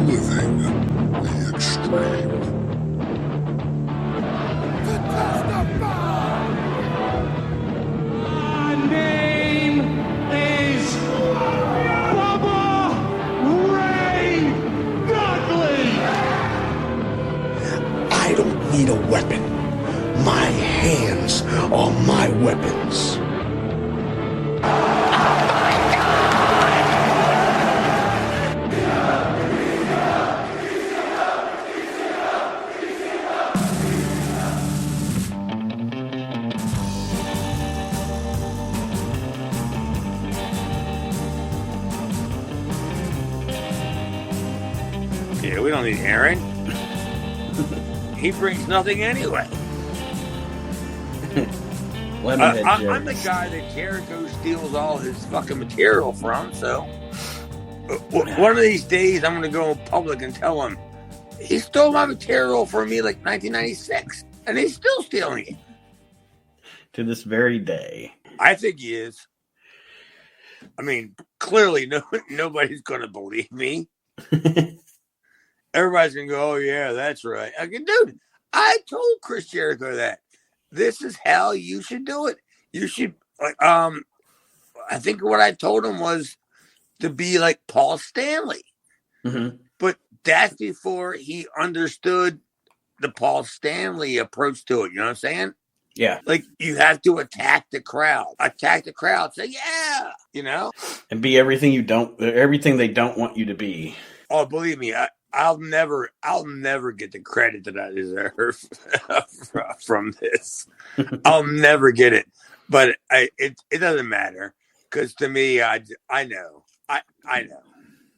Reliving the Extreme. My name is Bubba Ray Dudley. I don't need a weapon. My hands are my weapons. Yeah, we don't need Aaron. He brings nothing anyway. I'm the guy that Jericho steals all his fucking material from, so one of these days I'm going to go in public and tell him he stole my material from me like 1996, and he's still stealing it. To this very day. I think he is. I mean, clearly nobody's going to believe me. Everybody's going to go, oh, yeah, that's right. I go, dude, I told Chris Jericho that. This is how you should do it. You should, I think what I told him was to be like Paul Stanley. Mm-hmm. But that's before he understood the Paul Stanley approach to it. You know what I'm saying? Yeah. Like, you have to attack the crowd. Attack the crowd. Say, yeah, you know? And be everything they don't want you to be. Oh, believe me, I'll never get the credit that I deserve from this. I'll never get it, but it doesn't matter because to me, I know,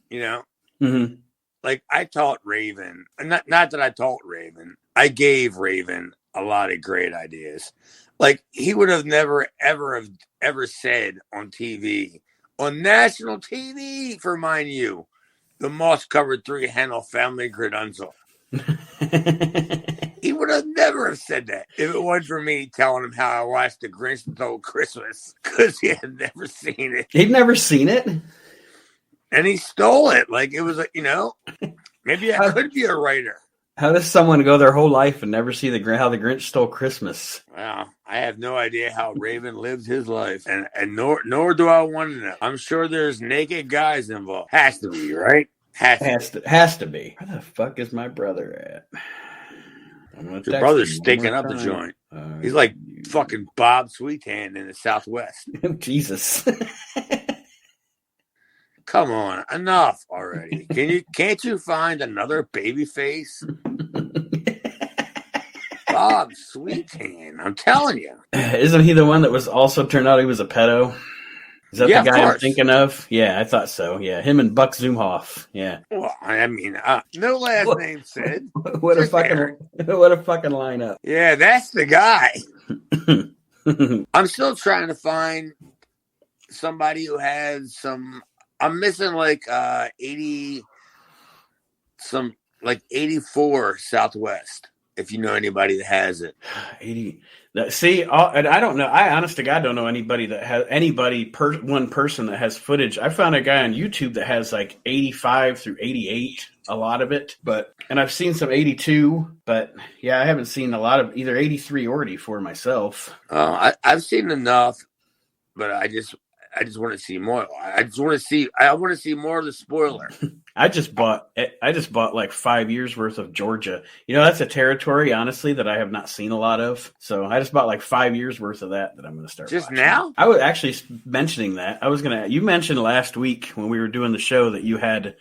you know, mm-hmm. Like I taught Raven, not that I taught Raven, I gave Raven a lot of great ideas. Like he would have never ever said on TV, on national TV, for mind you. The moss covered 3 handle family credential. He would have never have said that if it wasn't for me telling him how I watched The Grinch Stole Christmas because he had never seen it. He'd never seen it, and he stole it. Like it was, you know, maybe I could be a writer. How does someone go their whole life and never see how the Grinch Stole Christmas? Well, I have no idea how Raven lived his life, and nor do I want to know. I'm sure there's naked guys involved. Has to be, right? Has to be. Where the fuck is my brother at? Your brother's stinking up the joint. He's like fucking Bob Sweetan in the Southwest. Jesus. Come on, enough already. Can't you find another baby face? Bob Sweetan, I'm telling you. Isn't he the one that was also turned out he was a pedo? Is that the guy I'm thinking of? Yeah, I thought so. Yeah, him and Buck Zumhoff. Yeah. Well, I mean, no last name said. What a fucking lineup. Yeah, that's the guy. I'm still trying to find somebody who has some. I'm missing like 84 Southwest. If you know anybody that has it. 80. See, and I don't know. I honest to God don't know anybody that has one person that has footage. I found a guy on YouTube that has like 85 through 88, a lot of it. And I've seen some 82, but yeah, I haven't seen a lot of either 83 or 84 myself. I've seen enough, but I just want to see more. I want to see more of the spoiler. I just bought like 5 years worth of Georgia. You know, that's a territory, honestly, that I have not seen a lot of. So I just bought like 5 years worth of that I'm going to start just watching. Now? I was actually mentioning that. You mentioned last week when we were doing the show that you had,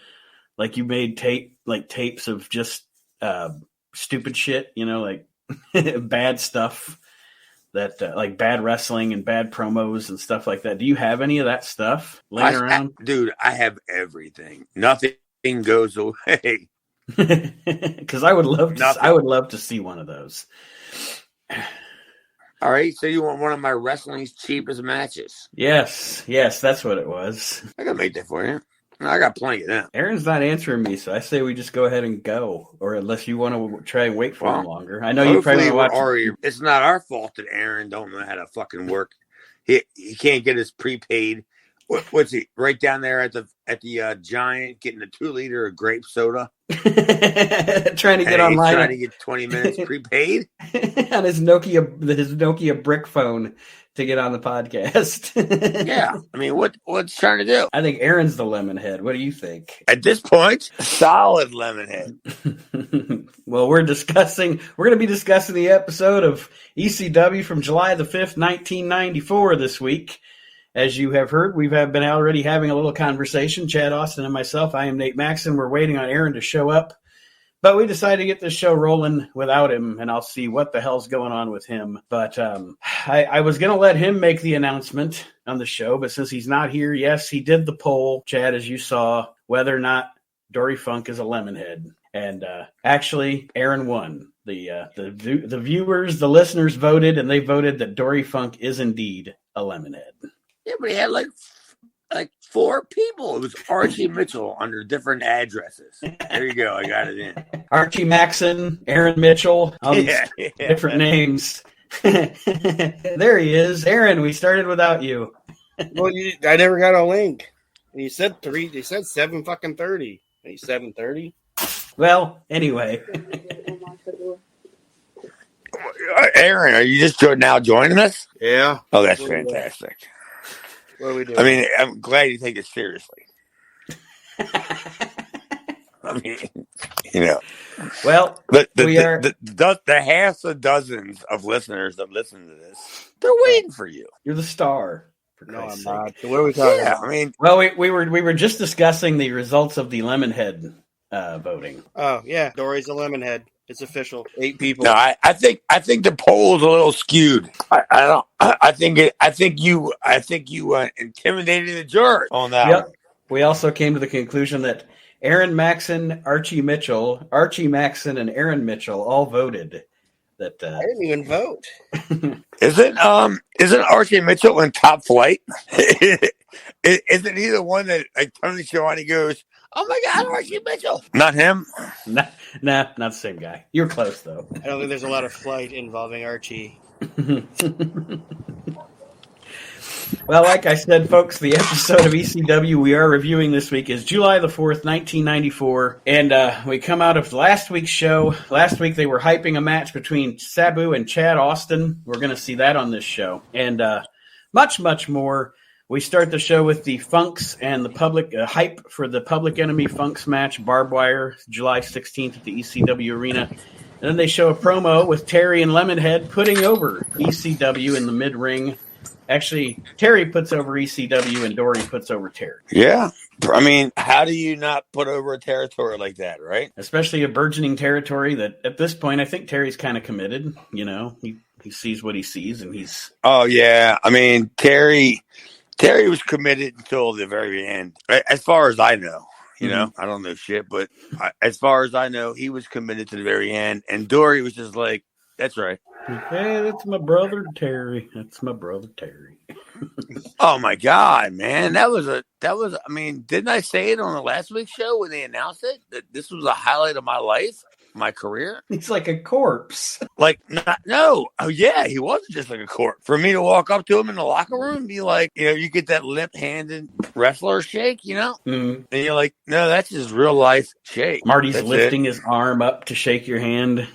like, you made tapes of just stupid shit, you know, like bad stuff. That like bad wrestling and bad promos and stuff like that. Do you have any of that stuff laying around? Dude, I have everything. Nothing goes away. Because I would love to see one of those. All right, so you want one of my wrestling's cheapest matches? Yes, that's what it was. I can make that for you. I got plenty of them. Aaron's not answering me, so I say we just go ahead and go. Or unless you want to try and wait for him longer. I know you probably want to watch. It's not our fault that Aaron don't know how to fucking work. He can't get his prepaid. What's he right down there at at the Giant getting a 2-liter of grape soda. Trying to get online. Trying to get 20 minutes prepaid on his Nokia brick phone to get on the podcast. Yeah. I mean, what's trying to do? I think Aaron's the lemon head. What do you think? At this point, solid lemon head. Well, we're going to be discussing the episode of ECW from July the 5th, 1994 this week. As you have heard, we've been already having a little conversation, Chad Austin and myself. I am Nate Maxson. We're waiting on Aron to show up, but we decided to get this show rolling without him, and I'll see what the hell's going on with him. But I was going to let him make the announcement on the show, but since he's not here, yes, he did the poll, Chad, as you saw, whether or not Dory Funk is a lemonhead. And actually, Aron won. The viewers, the listeners voted, and they voted that Dory Funk is indeed a lemonhead. Yeah, but he had like 4 people. It was Archie Mitchell under different addresses. There you go. I got it in. Archie Maxson, Aron Mitchell, all these different names. There he is. Aron, we started without you. Well, I never got a link. And you said 3. You said 7:30. Are you 7:30? Well, anyway. Aron, are you just now joining us? Yeah. Oh, that's fantastic. What are we doing? I mean, I'm glad you take it seriously. I mean, you know. Well, the half a dozens of listeners that listen to this, they're waiting for you. You're the star. No, I'm not. So what are we talking about? I mean, well, we were just discussing the results of the Lemonhead voting. Oh yeah, Dory's a lemonhead. It's official. 8 people. No, I think the poll is a little skewed. I think you intimidated the jurors on that. Yep. We also came to the conclusion that Aron Maxson, Archie Maxson, and Aron Mitchell all voted. That I didn't even vote. Isn't Archie Mitchell in Top Flight? Isn't he the one that like Tony Schiavone goes, "Oh my God, Archie Mitchell"? Not him. Nah, not the same guy. You're close though. I don't think there's a lot of flight involving Archie. Well, like I said, folks, the episode of ECW we are reviewing this week is July the 4th, 1994. And we come out of last week's show. Last week they were hyping a match between Sabu and Chad Austin. We're going to see that on this show. And much, much more. We start the show with the Funks and the public hype for the Public Enemy Funks match, Barbed Wire, July 16th at the ECW Arena. And then they show a promo with Terry and Lemonhead putting over ECW in the mid-ring. Actually, Terry puts over ECW and Dory puts over Terry. Yeah. I mean, how do you not put over a territory like that, right? Especially a burgeoning territory that at this point, I think Terry's kind of committed. You know, he sees what he sees and he's... Oh, yeah. I mean, Terry was committed until the very end, as far as I know. You know, I don't know shit, but as far as I know, he was committed to the very end. And Dory was just like, that's right. Hey, that's my brother Terry. That's my brother Terry. Oh my God, man. I mean, didn't I say it on the last week's show when they announced it? That this was a highlight of my life, my career? He's like a corpse. No. Oh yeah, he wasn't just like a corpse. For me to walk up to him in the locker room and be like, you know, you get that limp-handed wrestler shake, you know? Mm-hmm. And you're like, no, that's his real life shake. Marty's lifting his arm up to shake your hand.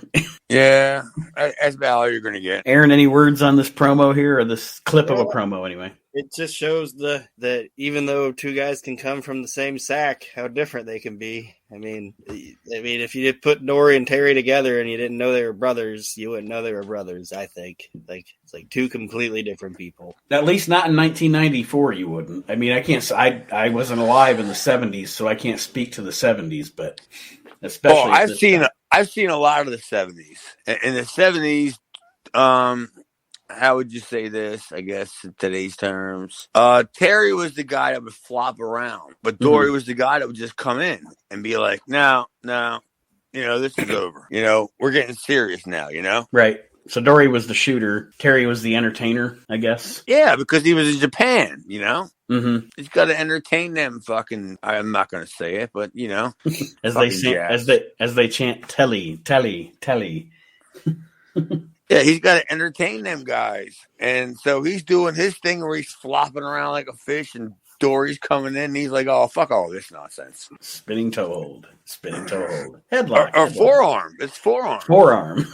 Yeah, that's about all you're going to get. Aron, any words on this promo here, or this clip of a promo anyway? It just shows that even though 2 guys can come from the same sack, how different they can be. I mean, if you did put Dory and Terry together and you didn't know they were brothers, you wouldn't know they were brothers. I think it's like 2 completely different people. At least not in 1994, you wouldn't. I mean, I can't. I wasn't alive in the 70s, so I can't speak to the 70s. But especially, I've seen a lot of the 70s. In the 70s, how would you say this, I guess, in today's terms? Terry was the guy that would flop around, but Dory was the guy that would just come in and be like, no, you know, this is over. You know, we're getting serious now, you know? Right. So Dory was the shooter. Terry was the entertainer, I guess. Yeah, because he was in Japan, you know? Mm-hmm. He's got to entertain them fucking, I'm not going to say it, but, you know. as they chant, telly, telly, telly. Yeah, he's got to entertain them guys. And so he's doing his thing where he's flopping around like a fish and Dory's coming in. And he's like, "Oh, fuck all this nonsense." Spinning toe hold. Headlock. Or headlock. forearm. It's forearm. Forearm.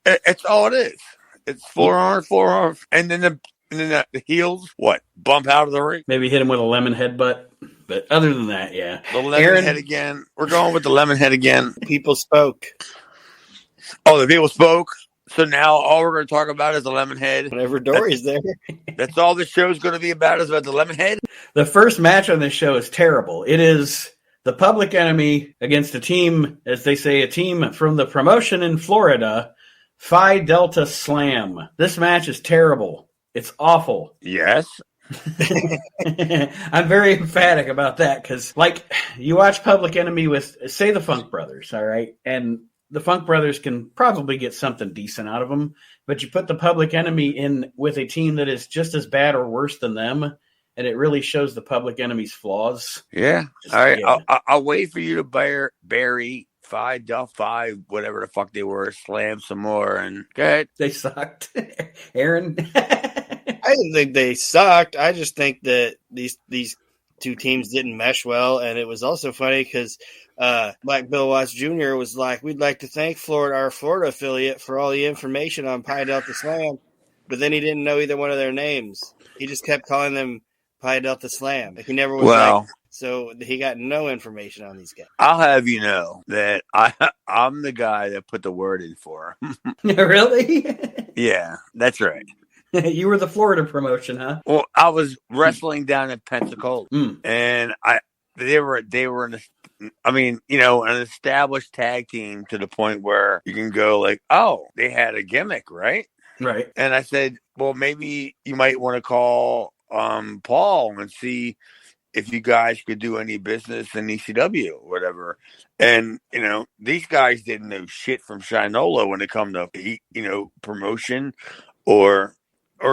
It's all it is. It's forearm. And then the heels, what? Bump out of the ring? Maybe hit him with a lemon headbutt. But other than that, yeah. The lemon head again. We're going with the lemon head again. People spoke. Oh, the people spoke. So now all we're going to talk about is the lemon head. Whenever Dory's there. That's all the show's going to be about, is about the lemon head. The first match on this show is terrible. It is the Public Enemy against a team, as they say, a team from the promotion in Florida, Phi Delta Slam. This match is terrible. It's awful. Yes. I'm very emphatic about that because, like, you watch Public Enemy with, say, the Funk Brothers, all right? And the Funk Brothers can probably get something decent out of them, but you put the Public Enemy in with a team that is just as bad or worse than them, and it really shows the Public Enemy's flaws. Yeah. All right. Yeah. I'll wait for you to bury Phi, whatever the fuck they were, slam some more, and go ahead. They sucked. Aaron? I didn't think they sucked. I just think that these two teams didn't mesh well, and it was also funny because Black Bill Watts Jr. was like, "We'd like to thank our Florida affiliate for all the information on Pi Delta Slam," but then he didn't know either one of their names. He just kept calling them Pi Delta Slam. He never was so he got no information on these guys. I'll have you know that I'm the guy that put the word in for him. Really? Yeah, that's right. You were the Florida promotion, huh? Well, I was wrestling down in Pensacola, and they were an established tag team to the point where you can go like, oh, they had a gimmick, right? Right. And I said, well, maybe you might want to call Paul and see if you guys could do any business in ECW or whatever. And, these guys didn't know shit from Shinola when it come to, promotion or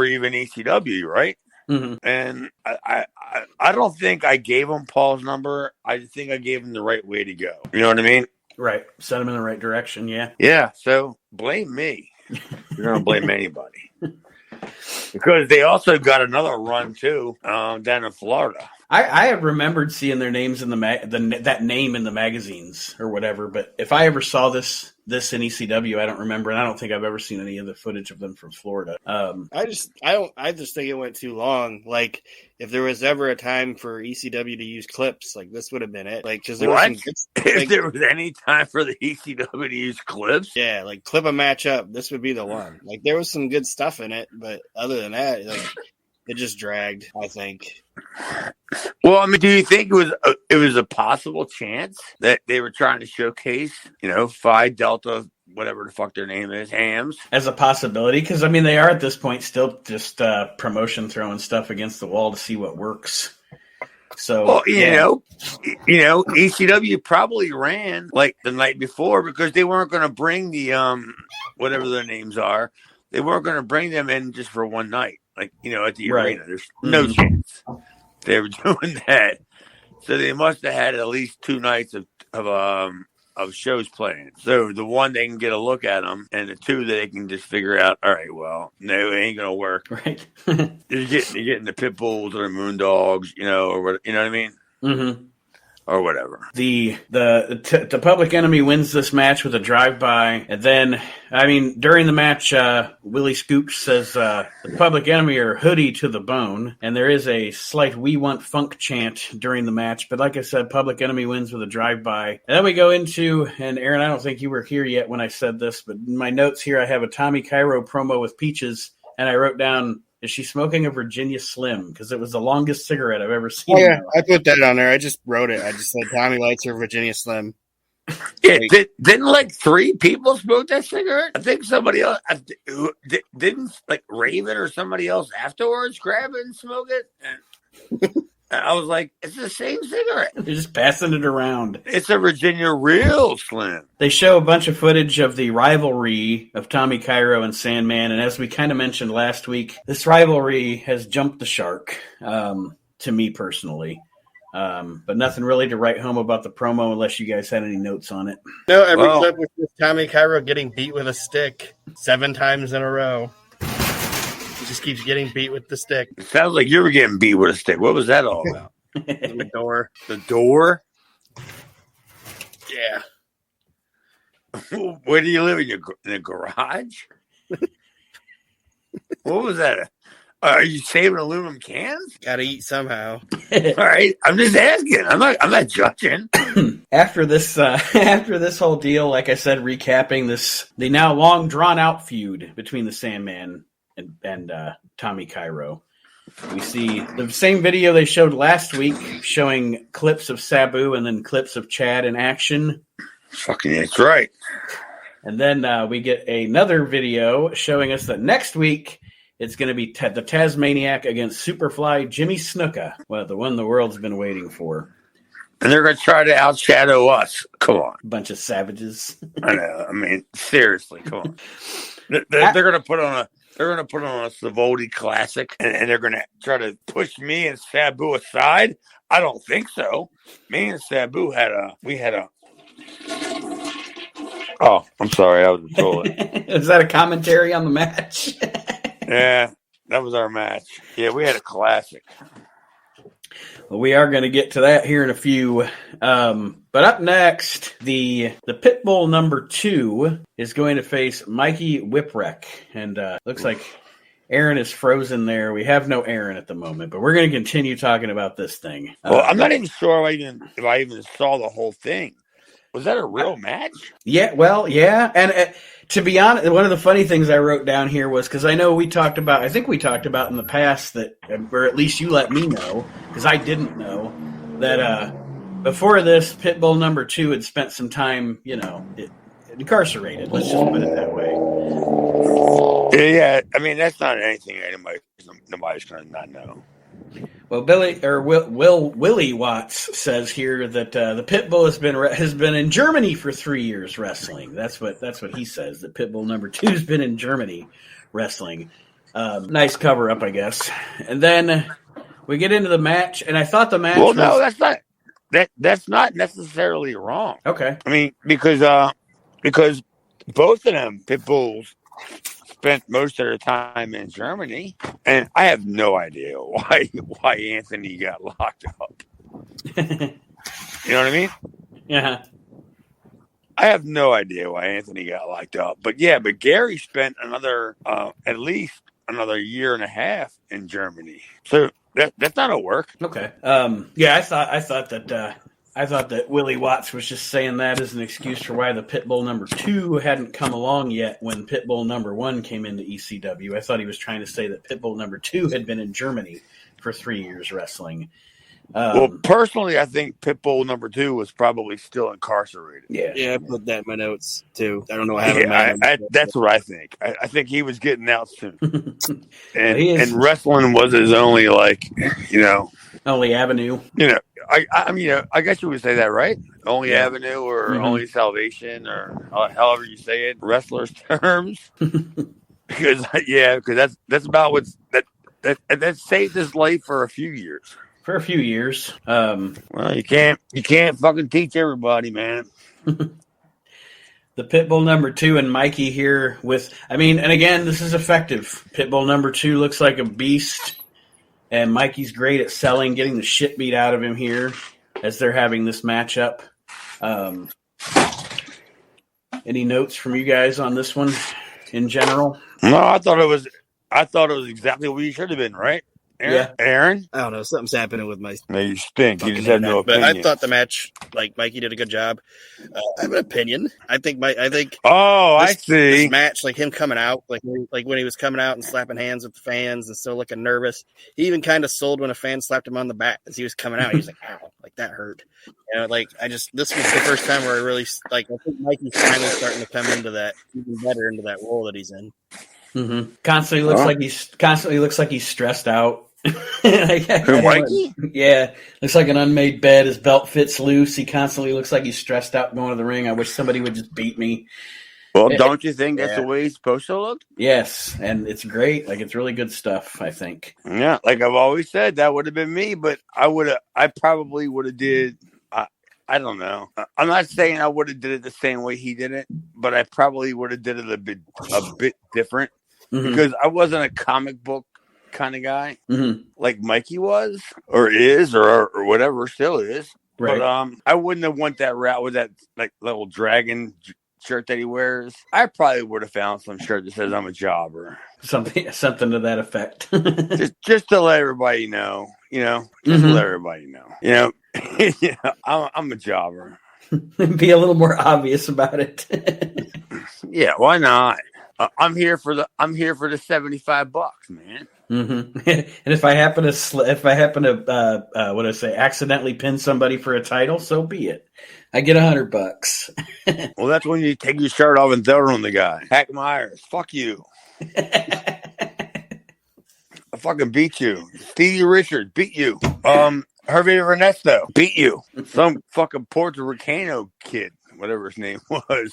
even ECW, right? Mm-hmm. And I don't think I gave him Paul's number. I think I gave him the right way to go. You know what I mean? Right. Sent him in the right direction, yeah. Yeah, so blame me. You're going to blame anybody. Because they also got another run, too, down in Florida. I have remembered seeing their names in that name in the magazines or whatever, but if I ever saw this in ECW, I don't remember, and I don't think I've ever seen any of the footage of them from Florida. I just think it went too long. Like, if there was ever a time for ECW to use clips, like this would have been it. Like, because there was if there was any time for the ECW to use clips, yeah, like clip a match up, this would be the one. Like, there was some good stuff in it, but other than that, like, it just dragged, I think. Well, I mean, do you think it was a possible chance that they were trying to showcase, Phi Delta, whatever the fuck their name is, Hams, as a possibility? Because I mean, they are at this point still just promotion throwing stuff against the wall to see what works. So, well, ECW probably ran like the night before because they weren't going to bring the whatever their names are. They weren't going to bring them in just for one night. Like, at the arena. There's no chance they were doing that. So they must have had at least 2 nights of shows playing. So the one they can get a look at them, and the 2 that they can just figure out, all right, well, no, it ain't going to work. Right. You're getting the pit bulls or the moon dogs, or what, you know what I mean? Mm-hmm. Or whatever. The Public Enemy wins this match with a drive-by, and then, I mean, during the match, Willie Scoops says the Public Enemy are hoodie to the bone, and there is a slight "We Want Funk" chant during the match. But like I said, Public Enemy wins with a drive-by, and then we go into, and Aaron, I don't think you were here yet when I said this, but in my notes here, I have a Tommy Cairo promo with Peaches, and I wrote down, is she smoking a Virginia Slim? Because it was the longest cigarette I've ever seen. Oh, yeah, I put that on there. I just wrote it. I just said Tommy likes her Virginia Slim. Yeah, didn't like 3 people smoke that cigarette? I think somebody else didn't, like Raven or somebody else afterwards grab it and smoke it. And I was like, it's the same cigarette. They're just passing it around. It's a Virginia Real Slim. They show a bunch of footage of the rivalry of Tommy Cairo and Sandman, and as we kind of mentioned last week, this rivalry has jumped the shark, to me personally. But nothing really to write home about the promo unless you guys had any notes on it. No, every clip was just Tommy Cairo getting beat with a stick 7 times in a row. just keeps getting beat with the stick. It sounds like you were getting beat with a stick. What was that all about? The door. The door? Yeah. Where do you live? In the garage? What was that? Are you saving aluminum cans? Gotta eat somehow. All right, I'm just asking. I'm not judging. After this whole deal, like I said, recapping the now long drawn out feud between the Sandman and Tommy Cairo, we see the same video they showed last week, showing clips of Sabu and then clips of Chad in action. Fucking, that's right. And then we get another video showing us that next week it's going to be the Tasmaniac against Superfly Jimmy Snuka. Well, the one the world's been waiting for. And they're going to try to outshadow us. Come on. Bunch of savages. I know. I mean, seriously, come on. They're going to put on a Savoldi classic, and they're going to try to push me and Sabu aside. I don't think so. Me and Sabu had a. Oh, I'm sorry. I was a toilet. Is that a commentary on the match? Yeah, that was our match. Yeah, we had a classic. Well, we are going to get to that here in a few. But up next, the Pitbull number 2 is going to face Mikey Whipwreck. And looks like Aaron is frozen there. We have no Aaron at the moment, but we're going to continue talking about this thing. Well, I'm not even sure if I even saw the whole thing. Was that a real match? Yeah, well, yeah. And to be honest, one of the funny things I wrote down here was, because I know I think we talked about in the past that, or at least you let me know, because I didn't know, that before this, Pitbull number 2 had spent some time, incarcerated. Let's just put it that way. Yeah, I mean, that's not anything nobody's going to not know. Well, Willie Watts says here that the Pitbull has been in Germany for 3 years wrestling. That's what he says. That Pitbull number 2 has been in Germany wrestling. Nice cover up, I guess. And then we get into the match, and I thought the match. Well, no, that's not necessarily wrong. Okay. I mean, because both of them Pitbulls spent most of their time in Germany, and I have no idea why Anthony got locked up. You know what I mean? Yeah. I have no idea why Anthony got locked up, but Gary spent at least another year and a half in Germany, so that's not a work. Okay. I thought that Willie Watts was just saying that as an excuse for why the Pitbull number 2 hadn't come along yet when Pitbull number 1 came into ECW. I thought he was trying to say that Pitbull number 2 had been in Germany for 3 years wrestling. Well, personally, I think Pitbull number 2 was probably still incarcerated. Yeah, I put that in my notes too. I don't know what happened. That's what I think. I think he was getting out soon, and wrestling was his only only avenue. I mean, I guess you would say that, right? Only avenue or only salvation or however you say it, wrestlers' terms. because that's about that saved his life for a few years. For a few years. Well, you can't fucking teach everybody, man. The Pitbull number 2 and Mikey here and again, this is effective. Pitbull number 2 looks like a beast. And Mikey's great at selling, getting the shit beat out of him here as they're having this matchup. Any notes from you guys on this one in general? No, I thought it was exactly what you should have been, right? Aaron? I don't know. Something's happening with my. No, you stink. You just have no opinion. But I thought the match, Mikey did a good job. I have an opinion. I see. This match, him coming out, like when he was coming out and slapping hands with the fans and still looking nervous. He even kind of sold when a fan slapped him on the back as he was coming out. He was like, "Ow!" Like that hurt. This was the first time where I really I think Mikey's finally starting to come into that even better into that role that he's in. Mm-hmm. Constantly looks like he's stressed out. Mikey? Yeah, looks like an unmade bed. His belt fits loose. He constantly looks like he's stressed out going to the ring. I wish somebody would just beat me. Well, don't you think that's the way he's supposed to look? Yes, and it's great. It's really good stuff, I think. Yeah, like I've always said, that would have been me, but I probably would have did. I don't know. I'm not saying I would have did it the same way he did it, but I probably would have did it a bit different. because I wasn't a comic book kind of guy Mm-hmm. like Mikey was or is or whatever still is. Right. But I wouldn't have went that route with that like little dragon shirt that he wears. I probably would have found some shirt that says I'm a jobber. Something to that effect. just to let everybody know, just to let everybody know, I'm a jobber. Be a little more obvious about it. Yeah, why not? I'm here for the $75, man. Mm-hmm. And if I happen to what do I say, accidentally pin somebody for a title, so be it. I get $100. Well, that's when you take your shirt off and throw it on the guy. Hack Myers, fuck you. I fucking beat you. Stevie Richards beat you. Hervey Ernesto beat you. Some fucking Puerto Ricano kid, whatever his name was.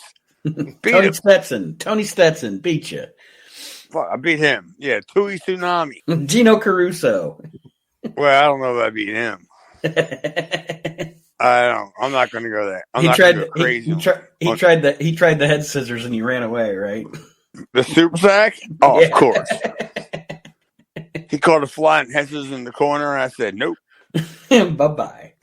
Tony Stetson beat you. Fuck, I beat him. Yeah, Tui Tsunami. Gino Caruso. Well, I don't know if I beat him. I'm not going to go there. I'm not going to go crazy. He tried the head scissors and he ran away, right? The super sack? Oh, yeah. Of course. He called a flying head scissors in the corner, and I said, nope. Bye-bye.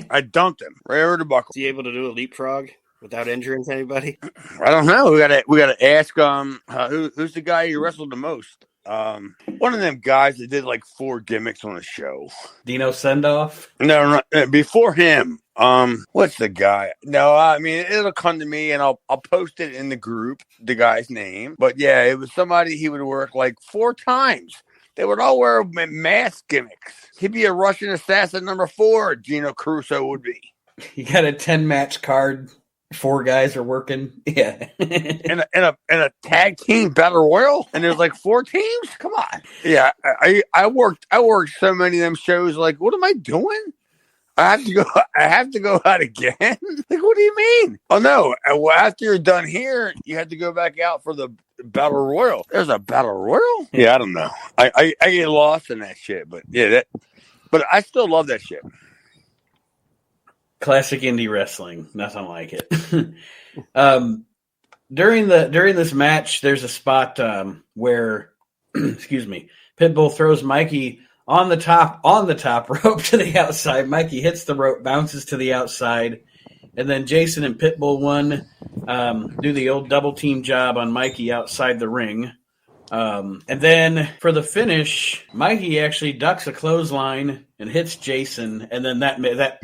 I dumped him right over the buckle. Is he able to do a leapfrog without injuring anybody? I don't know. We gotta ask who's the guy who wrestled the most. One of them guys that did like 4 gimmicks on a show. Dino Sendoff? No, before him. What's the guy? No, I mean it'll come to me and I'll post it in the group, the guy's name. But yeah, it was somebody he would work like 4 times. They would all wear mask gimmicks. He'd be a Russian assassin number 4. Gino Caruso would be. You got a 10-match card. 4 guys are working. Yeah. and a tag team battle royal, and there's like 4 teams. Come on. Yeah, I worked so many of them shows. Like, what am I doing? I have to go out again. Like, what do you mean? Oh no! Well, after you're done here, you have to go back out for the battle royal. There's a battle royal. Yeah, I don't know. I get lost in that shit, but yeah, but I still love that shit. Classic indie wrestling, nothing like it. During this match, there's a spot where, excuse me, Pitbull throws Mikey on the top rope to the outside. Mikey hits the rope, bounces to the outside, and then Jason and Pitbull 1 do the old double team job on Mikey outside the ring. And then for the finish, Mikey actually ducks a clothesline and hits Jason, and then that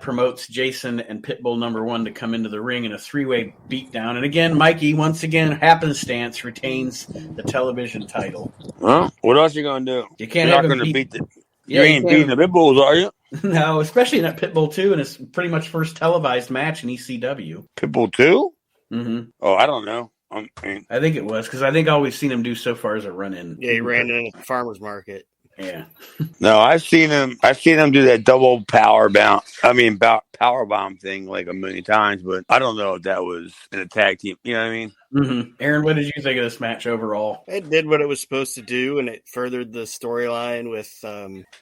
promotes Jason and Pitbull number 1 to come into the ring in a 3-way beatdown. And again, Mikey, once again, happenstance, retains the television title. Well, what else are you gonna do? You can't. You're not gonna beat the. You ain't beating the Pitbulls, are you? No, especially not Pitbull 2, and it's pretty much first televised match in ECW. Pitbull 2? Mm-hmm. Oh, I don't know. I think it was, because I think all we've seen him do so far is a run-in. Yeah, he ran in at the farmer's market. Yeah. No, I've seen him do that double power bomb thing like a million times, but I don't know if that was in a tag team. You know what I mean? Mm-hmm. Aaron, what did you think of this match overall? It did what it was supposed to do, and it furthered the storyline with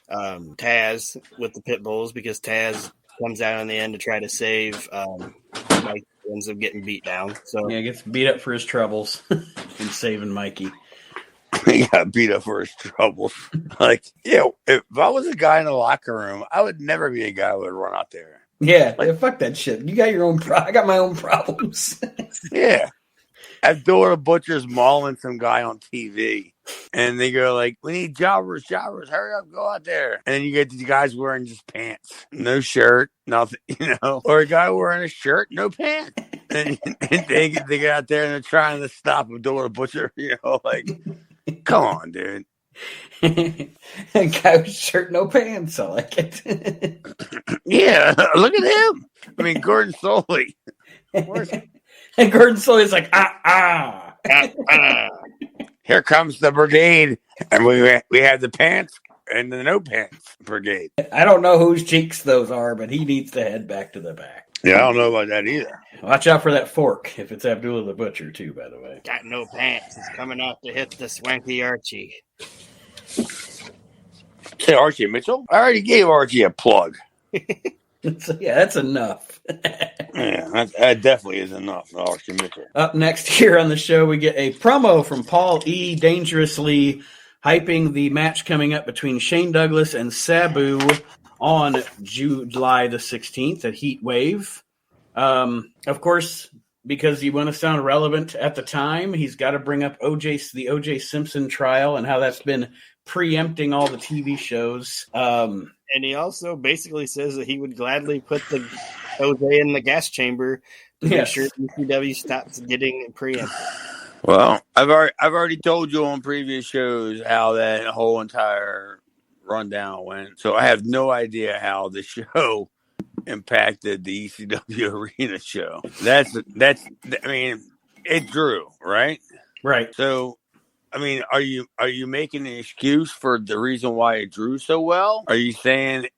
Taz with the Pitbulls, because Taz comes out in the end to try to save Mike. Ends up getting beat down. So yeah, gets beat up for his troubles and saving Mikey. He got beat up for his troubles. Like, yeah, if I was a guy in the locker room, I would never be a guy who would run out there. Yeah, like, fuck that shit. You got your own I got my own problems. Yeah. Abdullah Butcher's mauling some guy on TV. And they go like, we need jobbers, hurry up, go out there. And then you get these guys wearing just pants, no shirt, nothing, or a guy wearing a shirt, no pants. And they get out there and they're trying to stop Abdullah Butcher, like, come on, dude. A guy with shirt, no pants. I like it. Yeah, look at him. I mean, Gordon Soley. And Gordon Soley's like, Here comes the brigade, and we have the pants and the no pants brigade. I don't know whose cheeks those are, but he needs to head back to the back. Yeah, I don't know about that either. Watch out for that fork if it's Abdullah the Butcher too, by the way. Got no pants. He's coming out to hit the swanky Archie. Say Archie Mitchell? I already gave Archie a plug. So, yeah, that's enough. Yeah, that definitely is enough. I'll commit to it. Up next here on the show, we get a promo from Paul E. Dangerously hyping the match coming up between Shane Douglas and Sabu on July the 16th at Heat Wave. Of course, because you want to sound relevant at the time, he's got to bring up the O.J. Simpson trial and how that's been preempting all the TV shows. And he also basically says that he would gladly put the OJ in the gas chamber to make sure ECW stops getting preempted. Well, I've already told you on previous shows how that whole entire rundown went. So I have no idea how the show impacted the ECW arena show. That's I mean, it drew, right? Right. So I mean, are you making an excuse for the reason why it drew so well? Are you saying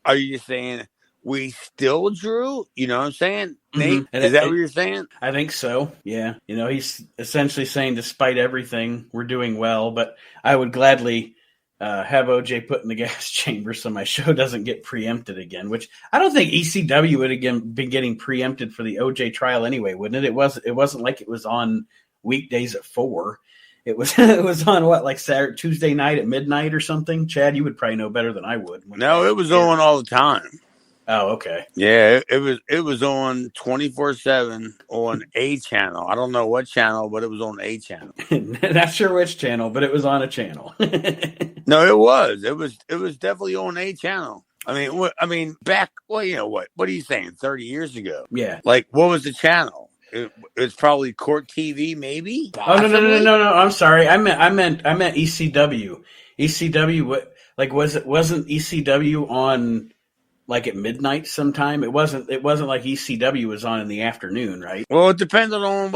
we still drew? You know what I'm saying? Nate? And Is that what you're saying? I think so. Yeah. You know, he's essentially saying despite everything, we're doing well, but I would gladly have OJ put in the gas chamber so my show doesn't get preempted again, which I don't think ECW would again been getting preempted for the OJ trial anyway, wouldn't it? It wasn't like it was on weekdays at 4. It was on what, like Saturday, Tuesday night at midnight or something? Chad, you would probably know better than I would. No, it was on all the time. Oh, okay. Yeah, it was on 24/7 on a channel. I don't know what channel, but it was on a channel. Not sure which channel, but it was on a channel. No, it was. It was definitely on a channel. I mean, back. Well, you know what? What are you saying? 30 years ago? Yeah. Like, what was the channel? It's probably Court TV, maybe. Possibly? Oh no! I'm sorry. I meant ECW. ECW. Wasn't ECW on like at midnight sometime? It wasn't like ECW was on in the afternoon, right? Well, it depends on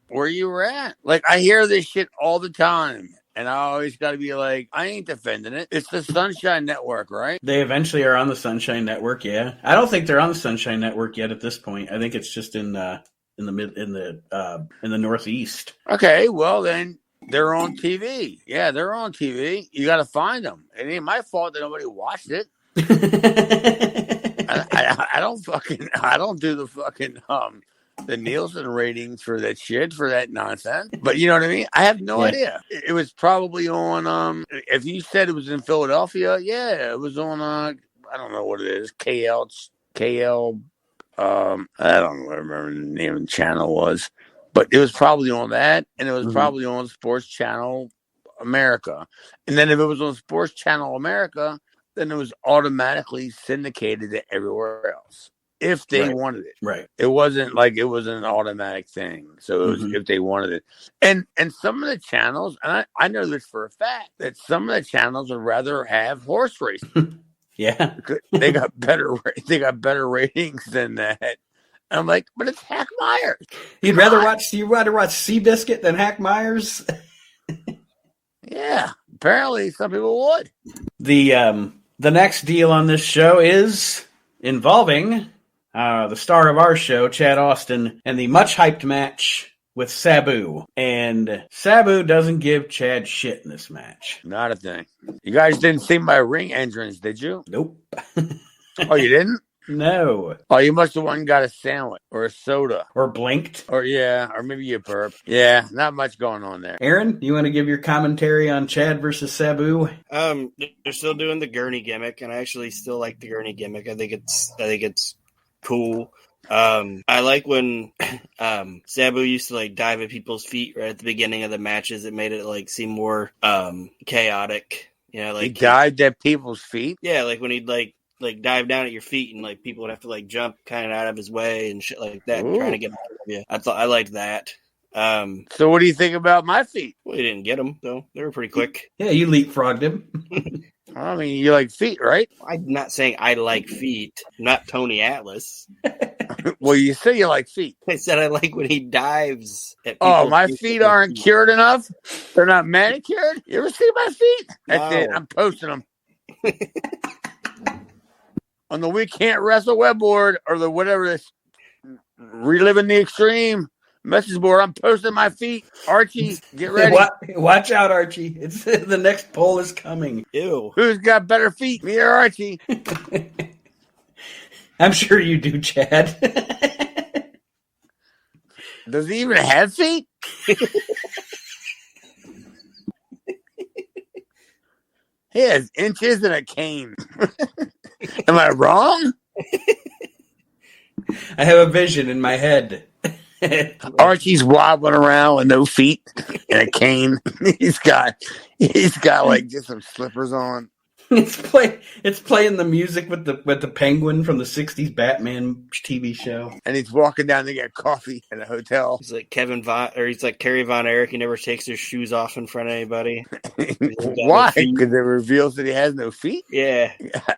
where you were at. Like, I hear this shit all the time. And I always got to be like, I ain't defending it. It's the Sunshine Network, right? They eventually are on the Sunshine Network. Yeah, I don't think they're on the Sunshine Network yet at this point. I think it's just in the Northeast. Okay, well then they're on TV. Yeah, they're on TV. You got to find them. It ain't my fault that nobody watched it. I don't do the fucking the Nielsen ratings for that shit, for that nonsense. But you know what I mean? I have no idea. It was probably on, if you said it was in Philadelphia, yeah, it was on, I don't know what it is, KL, I don't remember the name of the channel was. But it was probably on that, and it was probably on Sports Channel America. And then if it was on Sports Channel America, then it was automatically syndicated to everywhere else. If they wanted it. Right. It wasn't like it was an automatic thing. So it was if they wanted it. And some of the channels, and I know this for a fact, that some of the channels would rather have horse racing. Yeah. They got better ratings than that. And I'm like, but it's Hack Myers. You'd rather watch Seabiscuit than Hack Myers? Yeah. Apparently some people would. The next deal on this show is involving the star of our show, Chad Austin, and the much hyped match with Sabu. And Sabu doesn't give Chad shit in this match. Not a thing. You guys didn't see my ring entrance, did you? Nope. Oh, you didn't? No. Oh, you must have went and got a sandwich or a soda. Or blinked. Or maybe you burped. Yeah, not much going on there. Aaron, you want to give your commentary on Chad versus Sabu? They're still doing the gurney gimmick, and I actually still like the gurney gimmick. I think it's cool. I like when Sabu used to like dive at people's feet right at the beginning of the matches. It made it like seem more chaotic. You know, like he dived at people's feet. Yeah, like when he'd like dive down at your feet and like people would have to like jump kind of out of his way and shit like that, trying to get out of you. I liked that. So what do you think about my feet? Well, you didn't get them, though. They were pretty quick. Yeah, you leapfrogged him. I mean, you like feet, right? I'm not saying I like feet. I'm not Tony Atlas. Well, you say you like feet. I said I like when he dives at people. Oh, my feet aren't cured enough? They're not manicured? You ever see my feet? That's it. I'm posting them. On the We Can't Wrestle web board or the whatever this Reliving the Extreme message board, I'm posting my feet. Archie, get ready. Watch out, Archie. It's the next poll is coming. Ew. Who's got better feet, me or Archie? I'm sure you do, Chad. Does he even have feet? He has inches and a cane. Am I wrong? I have a vision in my head. Archie's wobbling around with no feet and a cane. He's got like just some slippers on. It's playing the music with the penguin from the '60s Batman TV show, and he's walking down to get coffee at a hotel. He's like he's like Kerry Von Erich. He never takes his shoes off in front of anybody. Why? Because it reveals that he has no feet. Yeah.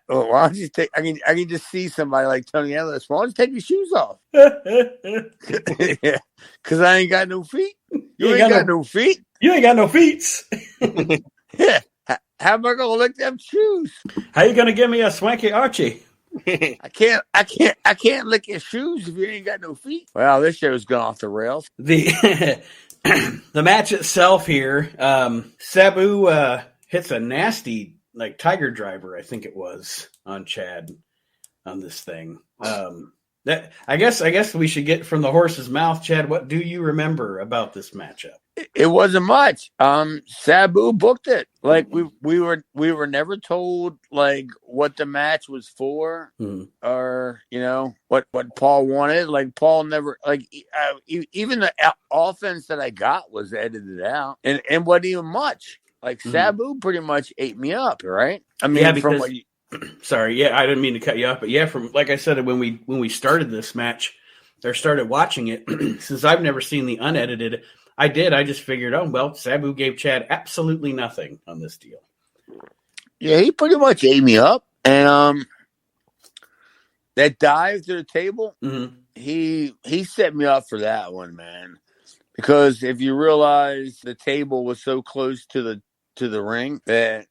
Well, why don't you take? I can just see somebody like Tony Ellis. Why don't you take your shoes off? Yeah, because I ain't got no feet. You ain't got no feet. You ain't got no feet. Yeah. How am I gonna lick them shoes? How you gonna give me a swanky Archie? I can't lick your shoes if you ain't got no feet. Well, this show's gone off the rails. The match itself here, Sabu hits a nasty like tiger driver, I think it was, on Chad on this thing. That I guess we should get from the horse's mouth, Chad. What do you remember about this matchup? It wasn't much. Sabu booked it. Like we were never told like what the match was for, or what Paul wanted. Like Paul never even the offense that I got was edited out, and wasn't even much. Like Sabu pretty much ate me up, right? I mean, yeah, because, sorry, I didn't mean to cut you off, but yeah, from like I said when we started this match or started watching it, since I've never seen the unedited. I just figured, Sabu gave Chad absolutely nothing on this deal. Yeah, he pretty much ate me up. And that dive to the table, he set me up for that one, man. Because if you realize the table was so close to the ring that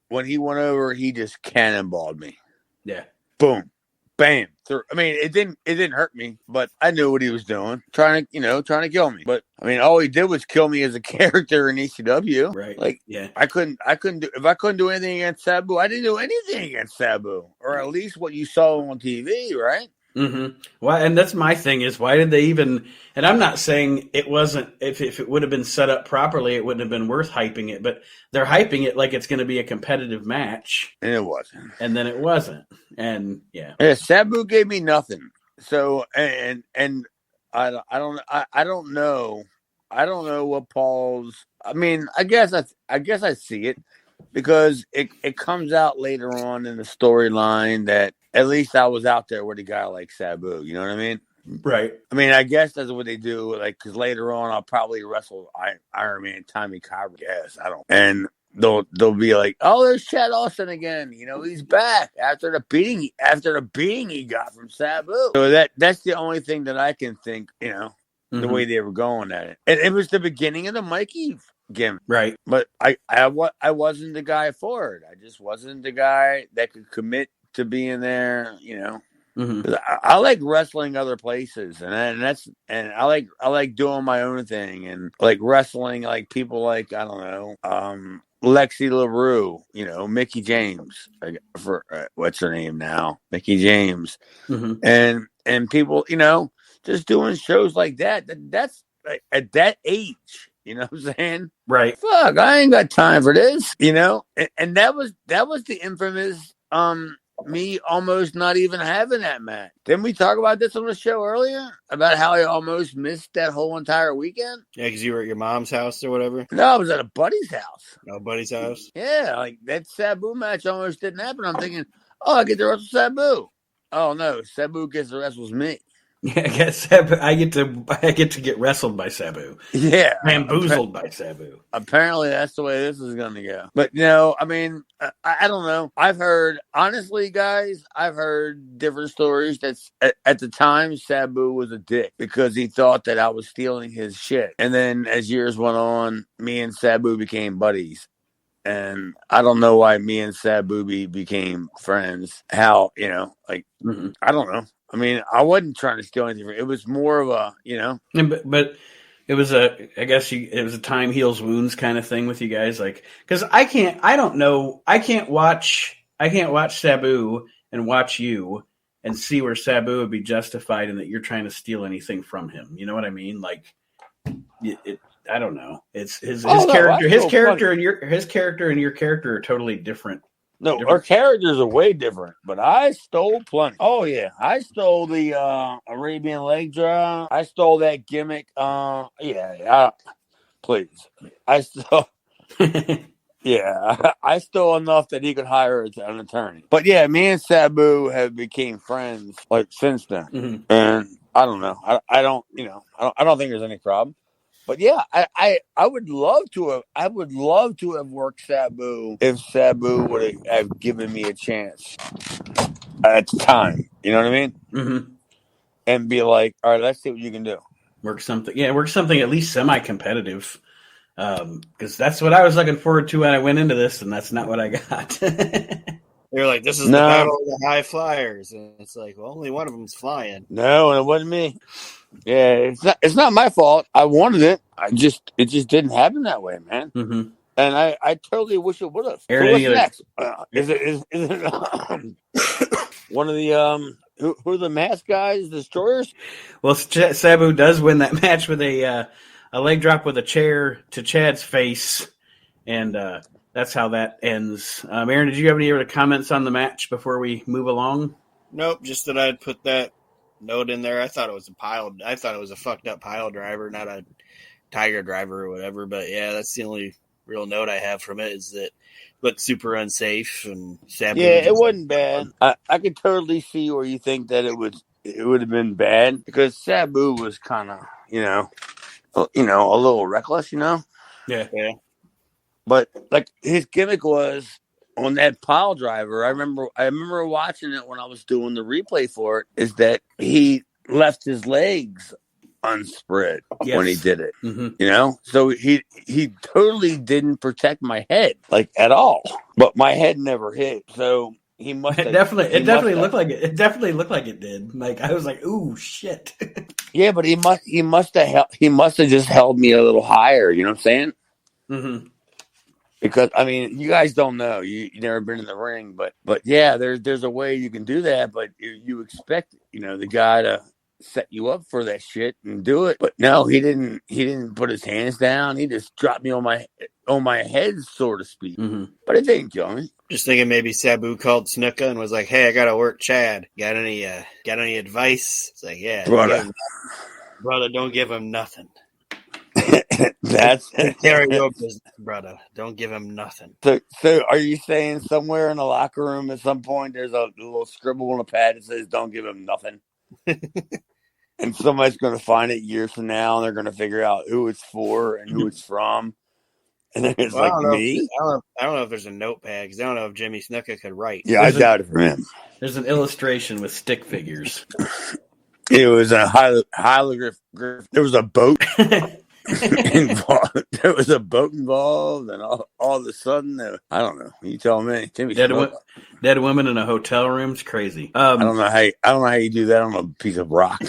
when he went over, he just cannonballed me. Yeah. Boom. Bam. I mean, it didn't hurt me, but I knew what he was doing, trying to kill me. But I mean, all he did was kill me as a character in ECW. Right. Like, yeah, I couldn't do anything against Sabu. I didn't do anything against Sabu, or at least what you saw on TV, right? Mm-hmm. Well, and that's my thing is why did they even? And I'm not saying it wasn't. If it would have been set up properly, it wouldn't have been worth hyping it. But they're hyping it like it's going to be a competitive match, and it wasn't. And then it wasn't. And yeah, Sabu gave me nothing. So and I don't know what Paul's. I mean, I guess I see it because it comes out later on in the storyline that. At least I was out there with a guy like Sabu. You know what I mean? Right. I mean, I guess that's what they do. Like, because later on, I'll probably wrestle Iron Man, Tommy Cobb. Yes, I don't. And they'll be like, "Oh, there's Chad Austin again. He's back after the beating he got from Sabu." So that's the only thing that I can think. The way they were going at it, and it was the beginning of the Mikey gimmick, right? But I wasn't the guy for it. I just wasn't the guy that could commit to being there, I like wrestling other places, and I like doing my own thing, and like wrestling like people like I don't know, Lexi LaRue, Mickey James for what's her name now, Mickey James, and people, just doing shows like that. That's like, at that age. You know what I'm saying? Right. Fuck, I ain't got time for this. And that was the infamous me almost not even having that match. Didn't we talk about this on the show earlier? About how I almost missed that whole entire weekend? Yeah, because you were at your mom's house or whatever? No, I was at a buddy's house. Oh, buddy's house? Yeah, like that Sabu match almost didn't happen. I'm thinking, I get to wrestle Sabu. Oh, no, Sabu gets to wrestle me. Yeah, I guess Sabu, I get to get wrestled by Sabu. Yeah, bamboozled by Sabu. Apparently, that's the way this is going to go. But I mean, I don't know. Honestly, guys, I've heard different stories. That's at the time, Sabu was a dick because he thought that I was stealing his shit. And then as years went on, me and Sabu became buddies. And I don't know why me and Sabu became friends. How, I don't know. I mean, I wasn't trying to steal anything. It was more of a, But it was it was a time heals wounds kind of thing with you guys. Like, because I can't watch Sabu and watch you and see where Sabu would be justified in that you're trying to steal anything from him. You know what I mean? Like, I don't know. It's his character. His character and your character are totally different. No, our characters are way different, but I stole plenty. Oh yeah, I stole the Arabian leg drop. I stole that gimmick. Please, I stole. Yeah, I stole enough that he could hire an attorney. But yeah, me and Sabu have became friends like since then, and I don't know. I don't think there's any problem. But yeah, I would love to have worked Sabu if Sabu would have given me a chance at the time. You know what I mean? Mm-hmm. And be like, all right, let's see what you can do. Work something at least semi-competitive. Because that's what I was looking forward to when I went into this, and that's not what I got. They're like, this is the battle of the high flyers, and it's like, well, only one of them's flying. No, and it wasn't me. Yeah, it's not my fault. I wanted it. It just didn't happen that way, man. Mm-hmm. And I totally wish it would have. Aaron, so what's next? Is it one of the who are the masked guys, destroyers? Well, Sabu does win that match with a leg drop with a chair to Chad's face, and that's how that ends. Aaron, did you have any other comments on the match before we move along? Nope, just that I'd put that note in there. I thought it was a fucked up pile driver, not a tiger driver or whatever. But yeah, that's the only real note I have from it, is that it looked super unsafe and Sabu. Yeah, it wasn't bad. I could totally see where you think that it would have been bad, because Sabu was kind of a little reckless, Yeah. But like his gimmick was on that pile driver. I remember watching it when I was doing the replay for it. Is that he left his legs unspread when he did it? Mm-hmm. So he totally didn't protect my head like at all. But my head never hit, so he must. It definitely looked like it. It definitely looked like it did. Like I was like, "Ooh, shit." Yeah, but he must have just held me a little higher. You know what I'm saying? Mm-hmm. Because I mean, you guys don't know. You never been in the ring, but yeah, there's a way you can do that. But you expect the guy to set you up for that shit and do it. But no, he didn't. He didn't put his hands down. He just dropped me on my head, so to speak. Mm-hmm. But it didn't kill me. Just thinking maybe Sabu called Snuka and was like, "Hey, I gotta work Chad. Got any advice?" It's like, "Yeah, brother, don't give him nothing." That's carry your business, brother. Don't give him nothing. So are you saying somewhere in the locker room at some point there's a little scribble on a pad that says "Don't give him nothing," and somebody's going to find it years from now, and they're going to figure out who it's for and who it's from, and then it's me. I don't know if there's a notepad, because I don't know if Jimmy Snuka could write. Yeah, I doubt it for him. There's an illustration with stick figures. It was a hieroglyph. There was a boat. There was a boat involved, and all of a sudden, I don't know. You tell me. Dead women in a hotel room is crazy. I don't know how you do that on a piece of rock,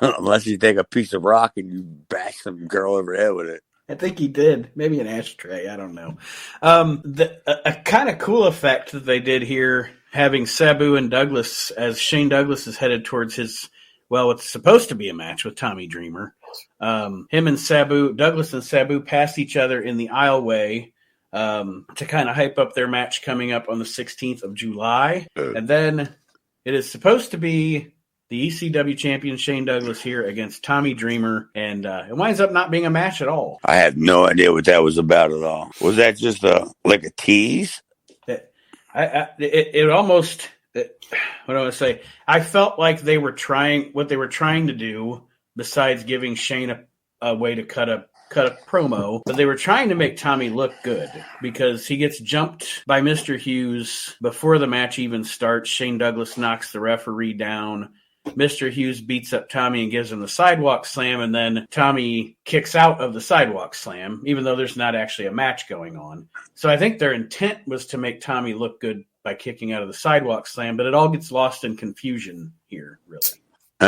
unless you take a piece of rock and you bash some girl over the head with it. I think he did. Maybe an ashtray. I don't know. A kind of cool effect that they did here, having Sabu and Douglas, as Shane Douglas is headed towards his, it's supposed to be a match with Tommy Dreamer. Him and Sabu, Douglas and Sabu pass each other in the aisleway to kind of hype up their match coming up on the 16th of July. And then it is supposed to be the ECW champion Shane Douglas here against Tommy Dreamer, and it winds up not being a match at all. I had no idea what that was about at all. Was that just like a tease? It almost, what do I want to say? I felt like what they were trying to do, besides giving Shane a way to cut a promo, but they were trying to make Tommy look good, because he gets jumped by Mr. Hughes before the match even starts. Shane Douglas knocks the referee down. Mr. Hughes beats up Tommy and gives him the sidewalk slam, and then Tommy kicks out of the sidewalk slam, even though there's not actually a match going on. So I think their intent was to make Tommy look good by kicking out of the sidewalk slam, but it all gets lost in confusion here, really. Oh,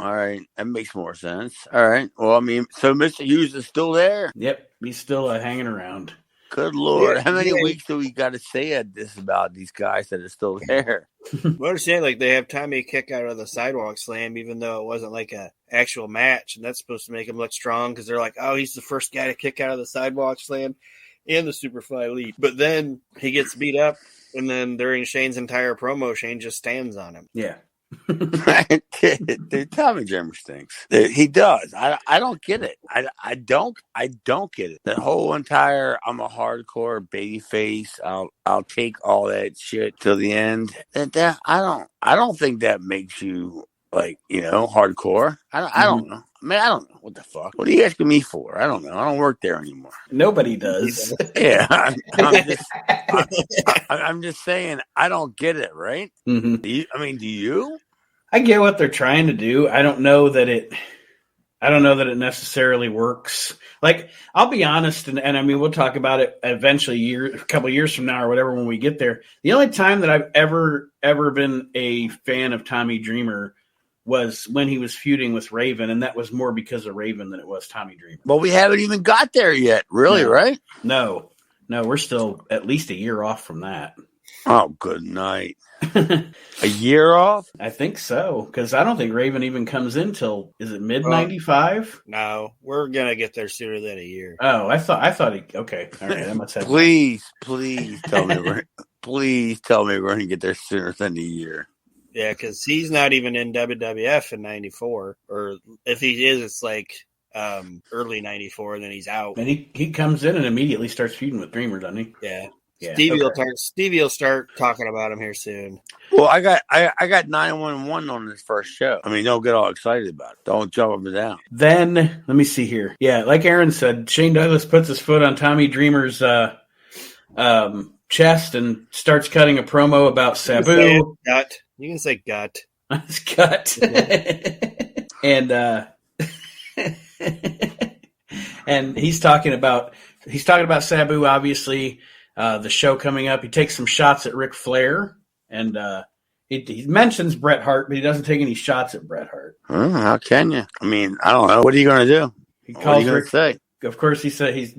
all right. That makes more sense. All right. Well, I mean, so Mr. Hughes is still there? Yep, he's still hanging around. Good Lord. Yeah, How many yeah. weeks do we got to say this about these guys that are still there? I understand, like, they have Tommy kick out of the sidewalk slam, even though it wasn't like a actual match, and that's supposed to make him look strong because they're like, oh, he's the first guy to kick out of the sidewalk slam in the Superfly Elite. But then he gets beat up, and then during Shane's entire promo, Shane just stands on him. Yeah. Dude, Tommy Dreamer stinks. He does. I don't get it. I don't get it. The whole entire I'm a hardcore baby face. I'll take all that shit till the end. That I don't think that makes you like, hardcore. I don't know. Man, I don't know what the fuck. What are you asking me for? I don't know. I don't work there anymore. Nobody does. Yeah, I'm just saying I don't get it. Right? Mm-hmm. Do you? I get what they're trying to do. I don't know that it necessarily works. Like, I'll be honest, and I mean, we'll talk about it eventually, a couple years from now or whatever when we get there. The only time that I've ever been a fan of Tommy Dreamer was when he was feuding with Raven, and that was more because of Raven than it was Tommy Dreamer. Well, we haven't even got there yet, really, right? No, we're still at least a year off from that. Oh, good night. A year off? I think so, because I don't think Raven even comes in till, is it mid-95? No, we're going to get there sooner than a year. Oh, I thought he, okay. All right, I must have. Please tell me we're going to get there sooner than a year. Yeah, because he's not even in WWF in 94, or if he is, it's like early 94, and then he's out. And he comes in and immediately starts feuding with Dreamer, doesn't he? Yeah. Yeah, Stevie will start talking about him here soon. Well, I got 911 on this first show. I mean, don't get all excited about it. Don't jump up and down. Then let me see here. Yeah, like Aaron said, Shane Douglas puts his foot on Tommy Dreamer's chest and starts cutting a promo about Sabu. Gut. You can say gut. His gut. And and he's talking about Sabu, obviously. The show coming up, he takes some shots at Ric Flair, and he mentions Bret Hart, but he doesn't take any shots at Bret Hart. How can you? I mean, I don't know. What are you going to do? He calls Ric. Say? Of course, he said he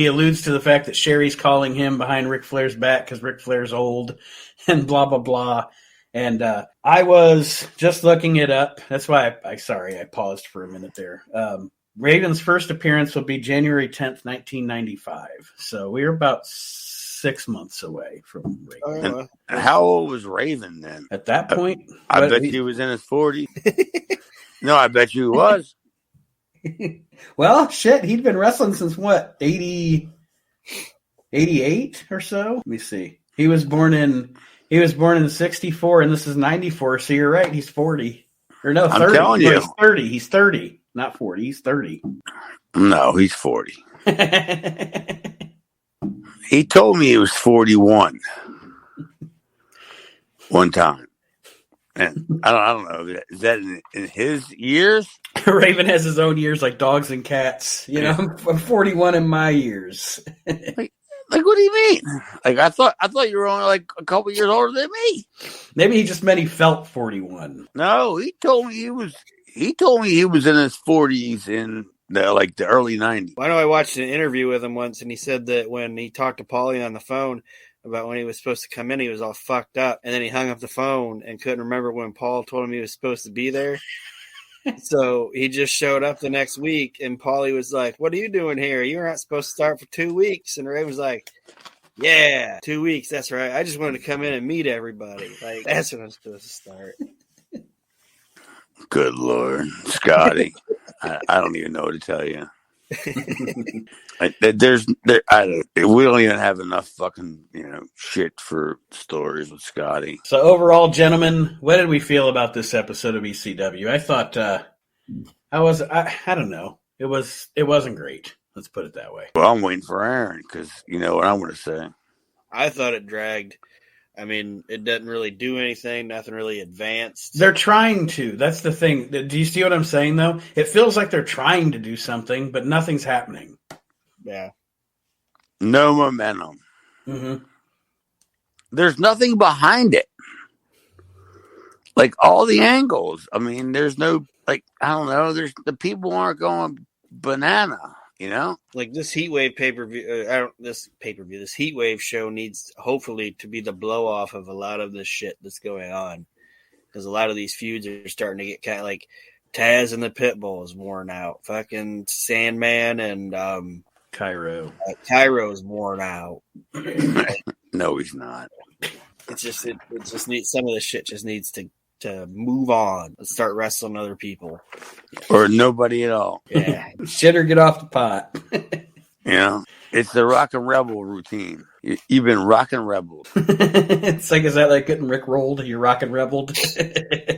alludes to the fact that Sherry's calling him behind Ric Flair's back because Ric Flair's old, and blah blah blah. And I was just looking it up. That's why I paused for a minute there. Raven's first appearance will be January 10th, 1995. So we're about 6 months away from Raven. And how old was Raven then? At that point? I bet he was in his 40s. No, I bet you he was. Well, shit, he'd been wrestling since what, 88 or so? Let me see. He was born in 64, and this is 94, so you're right, he's 40. Or no, 30. I'm telling you. He's 30. Not 40, he's 30. No, he's 40. He told me he was 41 one time. And I don't know. Is that in his years? Raven has his own years like dogs and cats. You know, I'm 41 in my years. Like, what do you mean? Like, I thought you were only like a couple years older than me. Maybe he just meant he felt 41. No, he told me he was in his 40s in the early 90s. I know I watched an interview with him once, and he said that when he talked to Paulie on the phone about when he was supposed to come in, he was all fucked up, and then he hung up the phone and couldn't remember when Paul told him he was supposed to be there. So he just showed up the next week, and Paulie was like, "What are you doing here? You're not supposed to start for 2 weeks." And Ray was like, "Yeah, 2 weeks. That's right. I just wanted to come in and meet everybody. Like, that's when I'm supposed to start." Good Lord, Scotty. I don't even know what to tell you. We don't even have enough fucking shit for stories with Scotty. So overall, gentlemen, what did we feel about this episode of ECW? I thought I don't know. It wasn't great. Let's put it that way. Well, I'm waiting for Aaron because you know what I'm going to say. I thought it dragged. I mean, it doesn't really do anything. Nothing really advanced. They're trying to. That's the thing. Do you see what I'm saying, though? It feels like they're trying to do something, but nothing's happening. Yeah. No momentum. Mm-hmm. There's nothing behind it. Like, all the angles. I mean, there's no, I don't know. The people aren't going banana. You know, Like this Heatwave pay-per-view, this Heatwave show needs hopefully to be the blow off of a lot of this shit that's going on, because a lot of these feuds are starting to get kind of like Taz and the Pitbull is worn out. Fucking Sandman and Cairo. Cairo is worn out. no, he's not. It's just it just needs, some of this shit just needs to move on and start wrestling other people. Or nobody at all. Yeah. Shit or get off the pot. You know, it's the rock and rebel routine. You've been rock and rebel. It's like, is that like getting Rick rolled? You're rock and rebelled.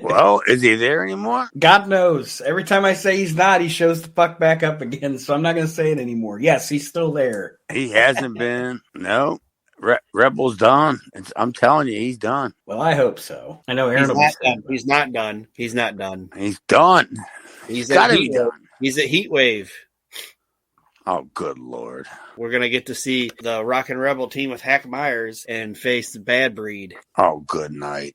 Well, is he there anymore? God knows. Every time I say he's not, he shows the fuck back up again. So I'm not going to say it anymore. Yes, he's still there. He hasn't been. No. Rebel's done. I'm telling you, he's done. Well, I hope so. I know Aaron He's will not be done. He's not done. He's not done. He's done. He's Gotta at be Heatwave. done. He's at Heatwave. Oh, good Lord. We're going to get to see the Rock and Rebel team with Hack Myers and face the Bad Breed. Oh, good night.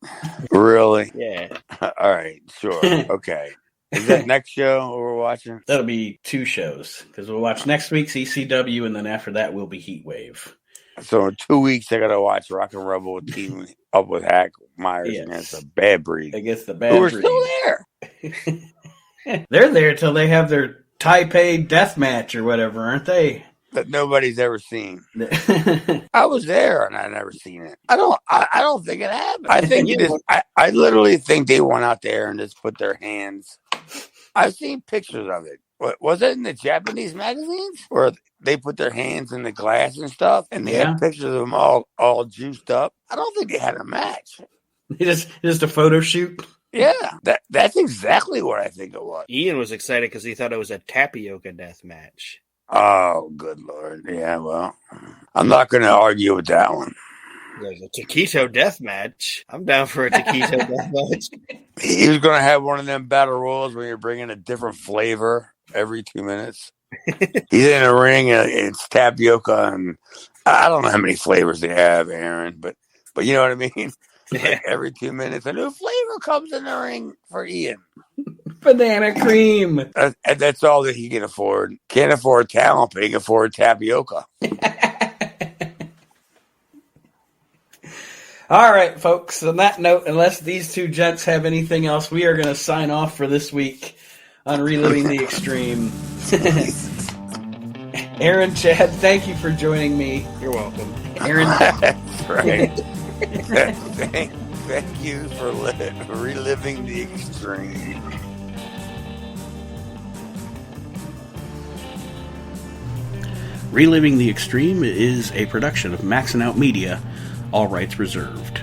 Really? Yeah. All right, sure. Okay. Is that next show we're watching? That'll be 2 shows because we'll watch next week's ECW, and then after that will be Heatwave. So in 2 weeks, I got to watch Rock and Rebel team up with Hack Myers against the Bad Breed. Against the Bad Who are Breed. still there. They're there till they have their Taipei death match or whatever, aren't they? That nobody's ever seen. I was there and I never seen it. I don't think it happened. I think I literally think they went out there and just put their hands. I've seen pictures of it. What was it in the Japanese magazines where they put their hands in the glass and stuff, and they had pictures of them all juiced up? I don't think they had a match. Just a photo shoot. Yeah, that's exactly what I think it was. Ian was excited because he thought it was a tapioca death match. Oh, good Lord. Yeah, well, I'm not going to argue with that one. There's a taquito death match. I'm down for a taquito death match. He was going to have one of them battle royals where you're bringing a different flavor every 2 minutes. He's in a ring and it's tapioca, and I don't know how many flavors they have, Aaron, but you know what I mean? Like every 2 minutes, a new flavor comes in the ring for Ian. Banana cream. That's all that he can afford. Can't afford talent, but he can afford tapioca. All right, folks. On that note, unless these 2 gents have anything else, we are going to sign off for this week on Reliving the Extreme. Aaron, Chad, thank you for joining me. You're welcome. Aaron. That's right. Thank you for reliving the extreme. Reliving the Extreme is a production of Maxson Media, all rights reserved.